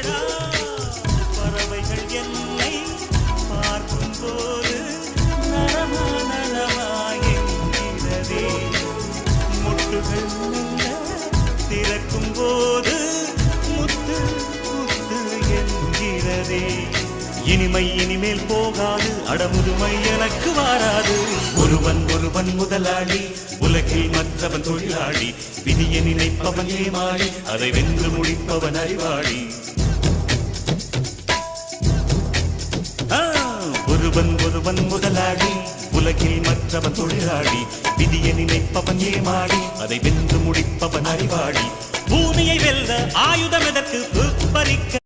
அடடா பறவைகள் என்னை பார்க்கும் போது நலமா நலமா என்கிறதே முட்டுகள் மெல்ல திறக்கும் போது முத்து முத்து என்கிறதே இனிமை இனிமேல் போகாது அடமுதுமை எனக்கு வாராது ஒருவன் ஒருவன் முதலாளி உலகில் மற்றவன் தொழிலாளி விதியை நினைப்பவன் ஏமாளி அதை வென்று முடிப்பவன் அறிவாளி ஒருவன் ஒருவன் முதலாளி உலகில் மற்றவன் தொழிலாளி விதியை நினைப்பவன் ஏமாளி அதை வென்று முடிப்பவன் அறிவாளி பூமியை வெல்ல ஆயுதம் எதற்கு பறிக்க